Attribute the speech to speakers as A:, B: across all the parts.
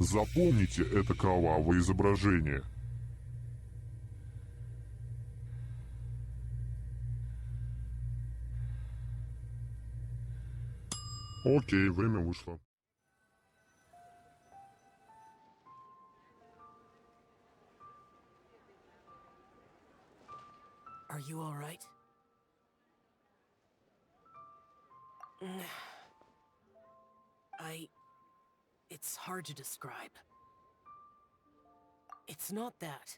A: Запомните это кровавое изображение. Окей, время вышло.
B: Are you all right? It's hard to describe. It's not that.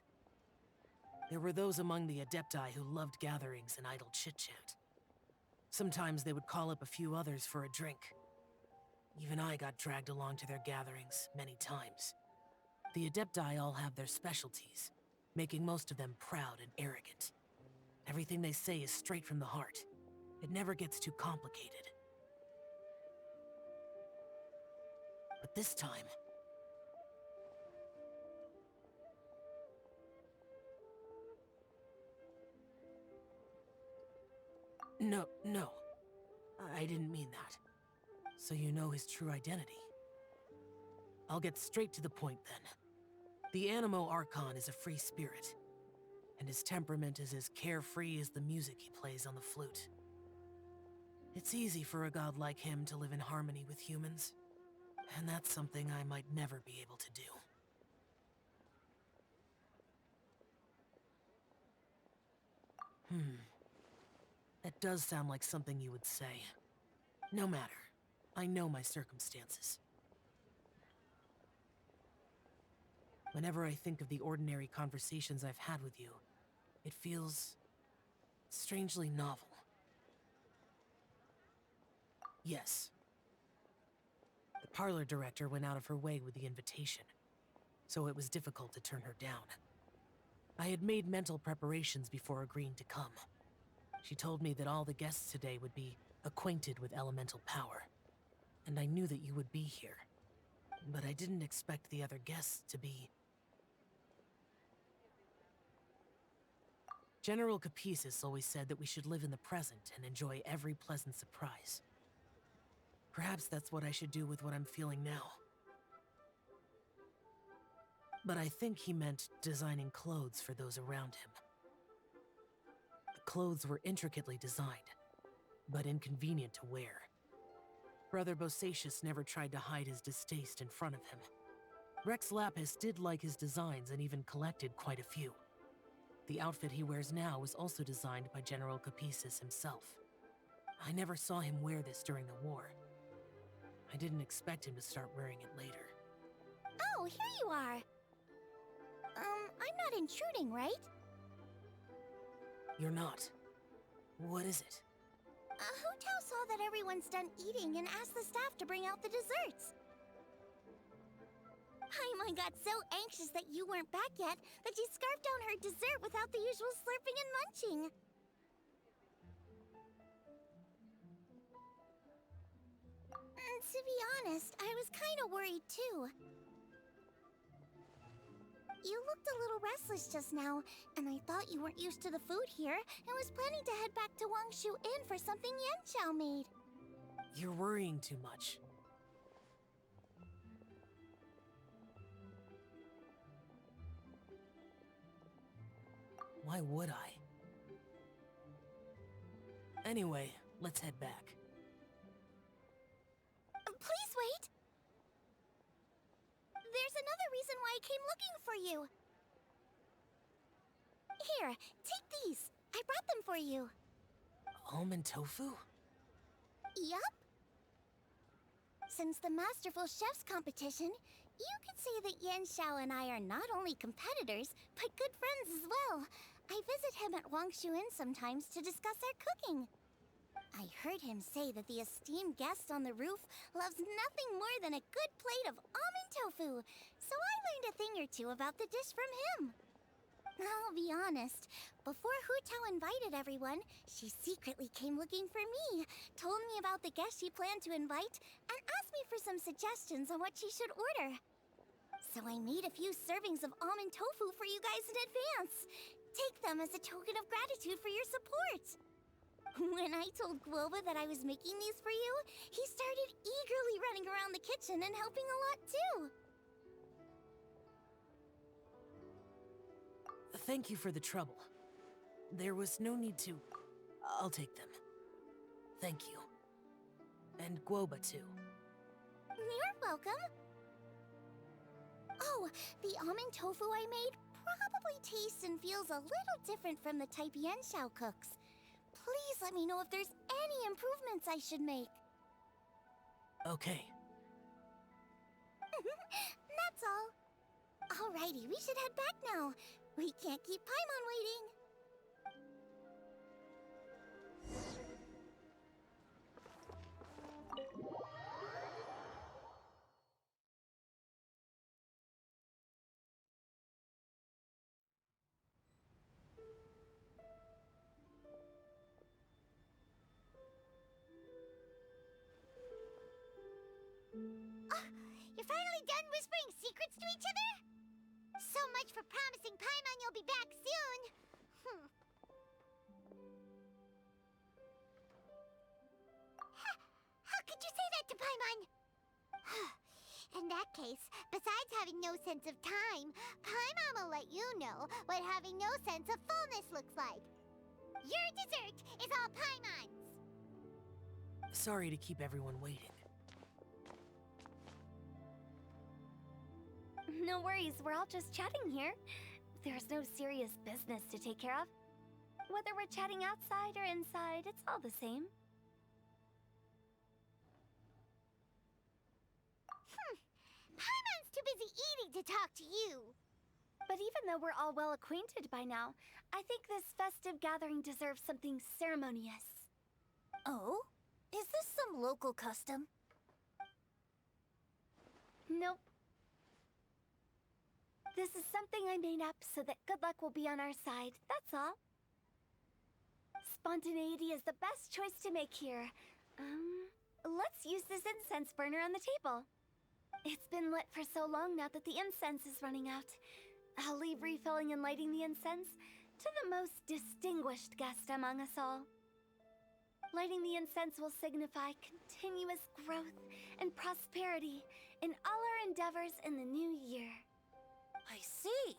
B: There were those among the Adepti who loved gatherings and idle chit-chat. Sometimes they would call up a few others for a drink. Even I got dragged along to their gatherings many times. The Adepti all have their specialties, making most of them proud and arrogant. Everything they say is straight from the heart. It never gets too complicated. But this time... No. I didn't mean that. So you know his true identity. I'll get straight to the point then. The Animo Archon is a free spirit, and his temperament is as carefree as the music he plays on the flute. It's easy for a god like him to live in harmony with humans, and that's something I might never be able to do. That does sound like something you would say. No matter. I know my circumstances. Whenever I think of the ordinary conversations I've had with you, it feels strangely novel. Yes. The parlor director went out of her way with the invitation, so it was difficult to turn her down. I had made mental preparations before agreeing to come. She told me that all the guests today would be acquainted with elemental power, and I knew that you would be here. But I didn't expect the other guests to be... General Capisis always said that we should live in the present and enjoy every pleasant surprise. Perhaps that's what I should do with what I'm feeling now. But I think he meant designing clothes for those around him. The clothes were intricately designed, but inconvenient to wear. Brother Bosacius never tried to hide his distaste in front of him. Rex Lapis did like his designs and even collected quite a few. The outfit he wears now was also designed by General Capisis himself. I never saw him wear this during the war. I didn't expect him to start wearing it later.
C: Oh, here you are! I'm not intruding, right?
B: You're not. What is it?
C: Hu Tao saw that everyone's done eating and asked the staff to bring out the desserts. Paimon got so anxious that you weren't back yet that she scarfed down her dessert without the usual slurping and munching. To be honest, I was kind of worried too. You looked a little restless just now, and I thought you weren't used to the food here and was planning to head back to Wangshu Inn for something Yanchao made.
B: You're worrying too much. Why would I? Anyway, let's head back.
C: Please wait! There's another reason why I came looking for you. Here, take these. I brought them for you.
B: Almond tofu?
C: Yup. Since the Masterful Chef's competition, you could say that Yanshao and I are not only competitors, but good friends as well. I visit him at Wangshu Inn sometimes to discuss our cooking. I heard him say that the esteemed guest on the roof loves nothing more than a good plate of almond tofu, so I learned a thing or two about the dish from him. I'll be honest, before Hu Tao invited everyone, she secretly came looking for me, told me about the guests she planned to invite, and asked me for some suggestions on what she should order. So I made a few servings of almond tofu for you guys in advance. Take them as a token of gratitude for your support. When I told Guoba that I was making these for you, he started eagerly running around the kitchen and helping a lot too.
B: Thank you for the trouble. There was no need to... I'll take them. Thank you. And Guoba too.
C: You're welcome. Oh, the almond tofu I made probably tastes and feels a little different from the type Yanxiao cooks. Please let me know if there's any improvements I should make.
B: Okay.
C: That's all. Alrighty, we should head back now. We can't keep Paimon waiting. You're finally done whispering secrets to each other? So much for promising Paimon you'll be back soon. How could you say that to Paimon? In that case, besides having no sense of time, Paimon will let you know what having no sense of fullness looks like. Your dessert is all Paimon's.
B: Sorry to keep everyone waiting.
D: No worries, we're all just chatting here. There's no serious business to take care of. Whether we're chatting outside or inside, it's all the same.
C: Paimon's too busy eating to talk to you.
D: But even though we're all well acquainted by now, I think this festive gathering deserves something ceremonious.
C: Oh? Is this some local custom?
D: Nope. This is something I made up so that good luck will be on our side, that's all. Spontaneity is the best choice to make here. Let's use this incense burner on the table. It's been lit for so long now that the incense is running out. I'll leave refilling and lighting the incense to the most distinguished guest among us all. Lighting the incense will signify continuous growth and prosperity in all our endeavors in the new year.
E: I see.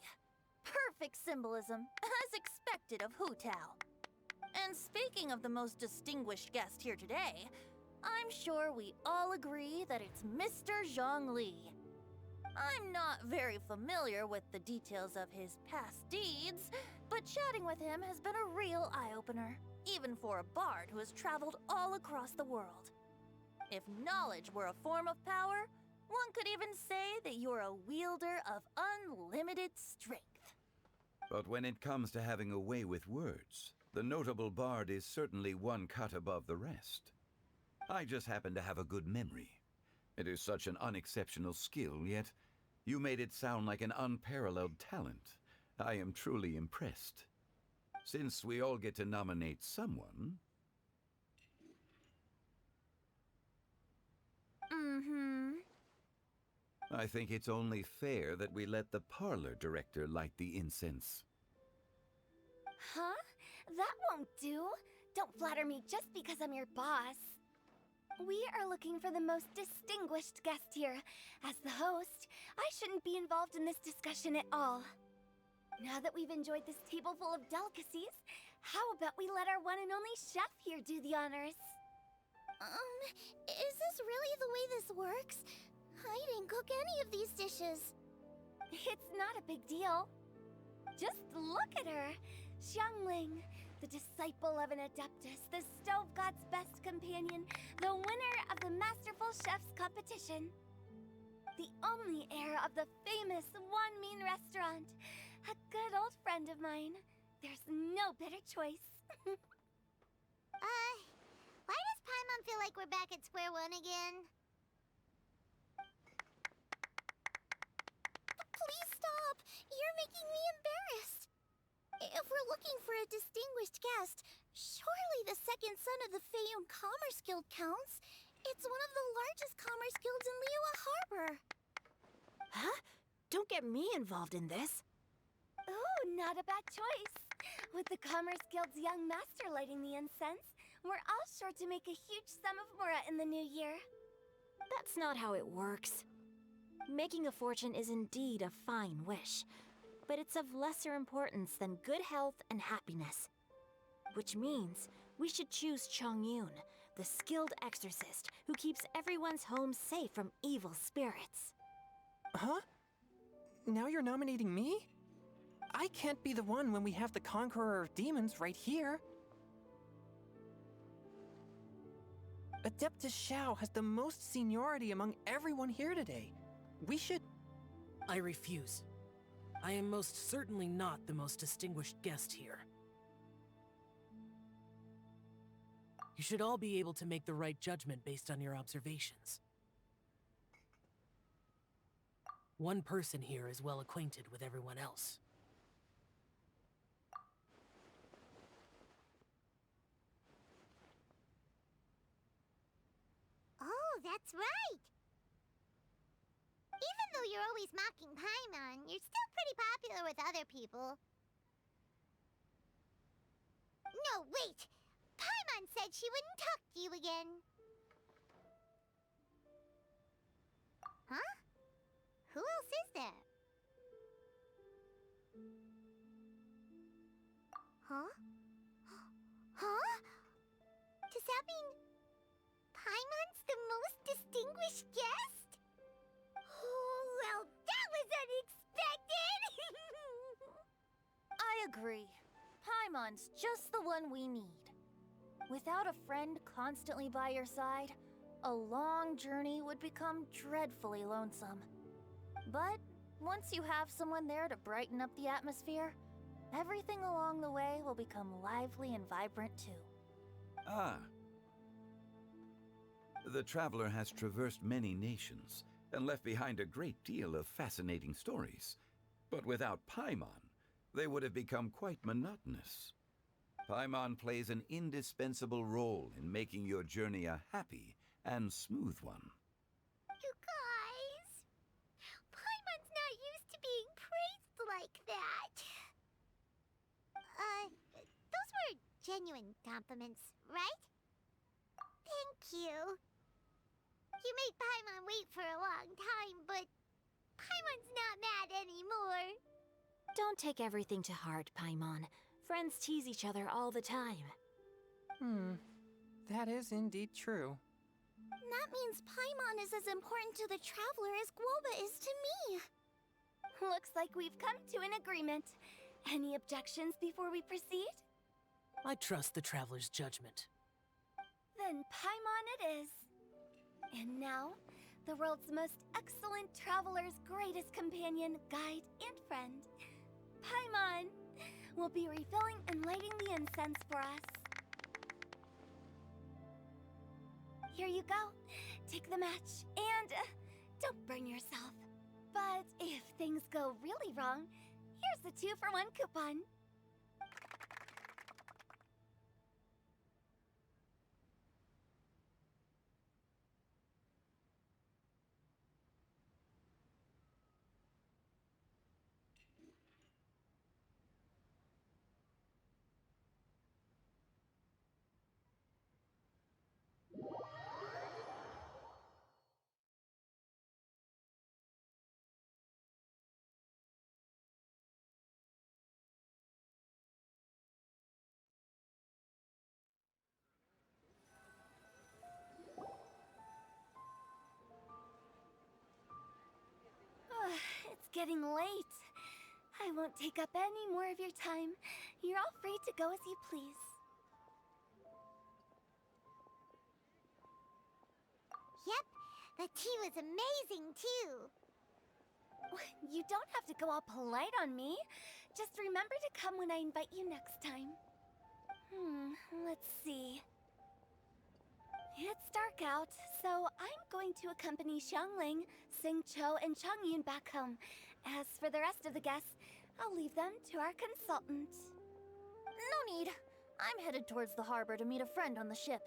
E: Perfect symbolism, as expected of Hu Tao. And speaking of the most distinguished guest here today, I'm sure we all agree that it's Mr. Zhongli. I'm not very familiar with the details of his past deeds, but chatting with him has been a real eye-opener, even for a bard who has traveled all across the world. If knowledge were a form of power, one could even say that you're a wielder of unlimited strength.
F: But when it comes to having a way with words, the notable bard is certainly one cut above the rest. I just happen to have a good memory. It is such an unexceptional skill, yet you made it sound like an unparalleled talent. I am truly impressed. Since we all get to nominate someone... I think it's only fair that we let the parlor director light the incense.
D: Huh? That won't do. Don't flatter me just because I'm your boss. We are looking for the most distinguished guest here. As the host, I shouldn't be involved in this discussion at all. Now that we've enjoyed this table full of delicacies, how about we let our one and only chef here do the honors?
C: Is this really the way this works? I didn't cook any of these dishes.
D: It's not a big deal. Just look at her. Xiangling, the disciple of an adeptus, the stove god's best companion, the winner of the Masterful Chef's competition. The only heir of the famous Wan Min restaurant. A good old friend of mine. There's no better choice.
C: Why does Paimon feel like we're back at square one again? Please stop! You're making me embarrassed! If we're looking for a distinguished guest, surely the second son of the Feiyun Commerce Guild counts. It's one of the largest commerce guilds in Liyue Harbor.
E: Huh? Don't get me involved in this.
D: Ooh, not a bad choice. With the Commerce Guild's young master lighting the incense, we're all sure to make a huge sum of mora in the new year.
E: That's not how it works. Making a fortune is indeed a fine wish.
G: but it's of lesser importance than good health and happiness. Which means we should choose Chongyun, the skilled exorcist who keeps everyone's home safe from evil spirits.
H: Huh? Now you're nominating me? I can't be the one when we have the conqueror of demons right here. Adeptus Xiao has the most seniority among everyone here today. We should...
B: I refuse. I am most certainly not the most distinguished guest here. You should all be able to make the right judgment based on your observations. One person here is well acquainted with everyone else.
C: Oh, that's right! Even though you're always mocking Paimon, you're still pretty popular with other people. No, wait! Paimon said she wouldn't talk to you again. Huh? Who else is there? Huh? Huh? Does that mean Paimon's the most distinguished guest? Oh, well, that was unexpected!
E: I agree. Paimon's just the one we need. Without a friend constantly by your side, a long journey would become dreadfully lonesome. But once you have someone there to brighten up the atmosphere, everything along the way will become lively and vibrant too.
F: Ah. The traveler has traversed many nations and left behind a great deal of fascinating stories. But without Paimon, they would have become quite monotonous. Paimon plays an indispensable role in making your journey a happy and smooth one.
C: You guys, Paimon's not used to being praised like that. Those were genuine compliments, right? Thank you. You made Paimon wait for a long time, but Paimon's not mad anymore.
G: Don't take everything to heart, Paimon. Friends tease each other all the time.
H: That is indeed true.
C: That means Paimon is as important to the traveler as Guoba is to me.
D: Looks like we've come to an agreement. Any objections before we proceed?
B: I trust the traveler's judgment.
D: Then Paimon it is. And now, the world's most excellent traveler's greatest companion, guide, and friend, Paimon, will be refilling and lighting the incense for us. Here you go. Take the match, and don't burn yourself. But if things go really wrong, here's the 2-for-1 coupon. It's getting late. I won't take up any more of your time. You're all free to go as you please.
C: Yep, the tea was amazing too.
D: You don't have to go all polite on me. Just remember to come when I invite you next time. Let's see. It's dark out, so I'm going to accompany Xiangling, Xingqiu, and Chongyun back home. As for the rest of the guests, I'll leave them to our consultant.
E: No need. I'm headed towards the harbor to meet a friend on the ship.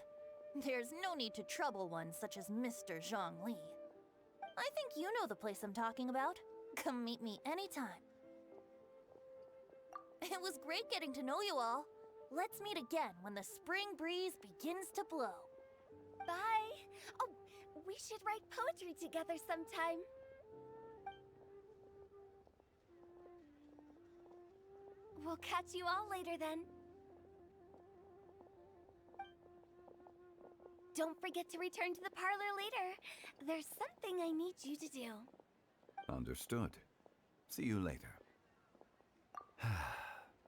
E: There's no need to trouble one such as Mr. Zhongli. I think you know the place I'm talking about. Come meet me anytime. It was great getting to know you all. Let's meet again when the spring breeze begins to blow.
D: Bye! Oh, we should write poetry together sometime. We'll catch you all later then. Don't forget to return to the parlor later. There's something I need you to do.
F: Understood. See you later.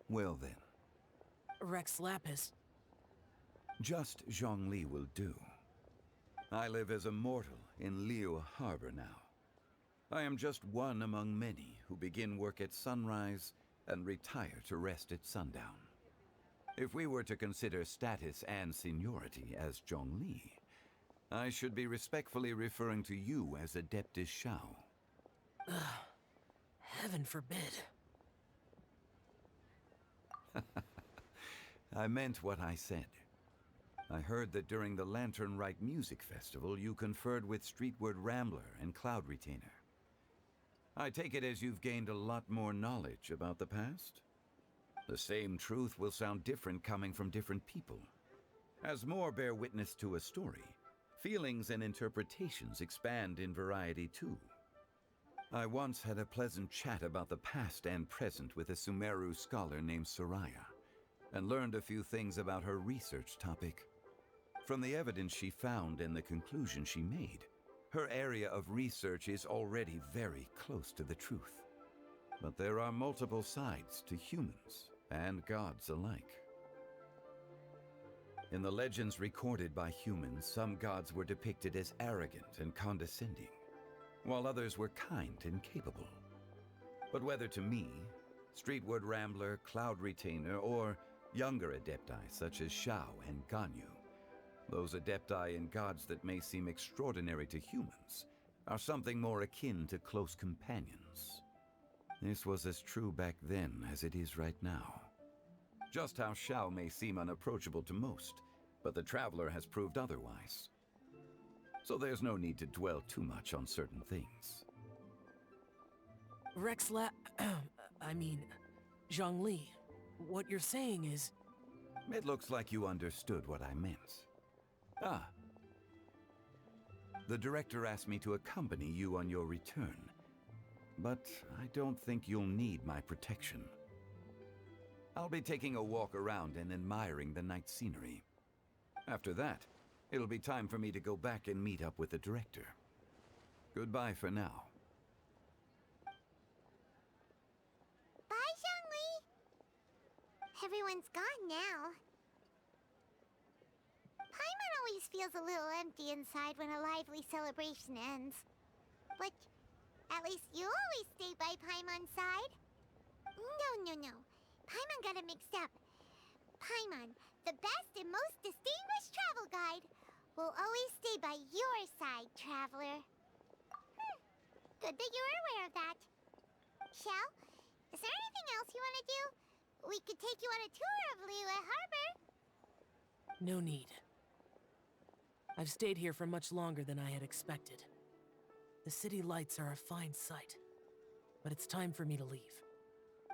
F: Well then.
B: Rex Lapis.
F: Just Zhongli will do. I live as a mortal in Liu Harbor now. I am just one among many who begin work at sunrise and retire to rest at sundown. If we were to consider status and seniority as Zhongli, I should be respectfully referring to you as Adeptus Shao.
B: Heaven forbid.
F: I meant what I said. I heard that during the Lantern Rite Music Festival, you conferred with Streetward Rambler and Cloud Retainer. I take it as you've gained a lot more knowledge about the past? The same truth will sound different coming from different people. As more bear witness to a story, feelings and interpretations expand in variety too. I once had a pleasant chat about the past and present with a Sumeru scholar named Soraya, and learned a few things about her research topic. From the evidence she found and the conclusion she made, her area of research is already very close to the truth. But there are multiple sides to humans and gods alike. In the legends recorded by humans, some gods were depicted as arrogant and condescending, while others were kind and capable. But whether to me, Streetward Rambler, Cloud Retainer, or younger adepti such as Shao and Ganyu, those adepti and gods that may seem extraordinary to humans are something more akin to close companions. This was as true back then as it is right now. Just how Shao may seem unapproachable to most, but the Traveler has proved otherwise. So there's no need to dwell too much on certain things.
B: Zhongli, what you're saying is...
F: It looks like you understood what I meant. Ah. The director asked me to accompany you on your return, but I don't think you'll need my protection. I'll be taking a walk around and admiring the night scenery. After that, it'll be time for me to go back and meet up with the director. Goodbye for now.
C: Bye, Zhongli! Everyone's gone now. Paimon always feels a little empty inside when a lively celebration ends. But at least you always stay by Paimon's side. No. Paimon got it mixed up. Paimon, the best and most distinguished travel guide, will always stay by your side, Traveler. Good that you were aware of that. Shell, is there anything else you want to do? We could take you on a tour of Liyue Harbor.
B: No need. I've stayed here for much longer than I had expected. The city lights are a fine sight, but it's time for me to leave.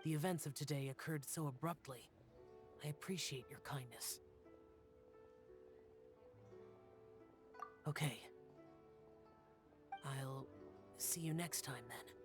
B: The events of today occurred so abruptly. I appreciate your kindness. Okay. I'll see you next time then.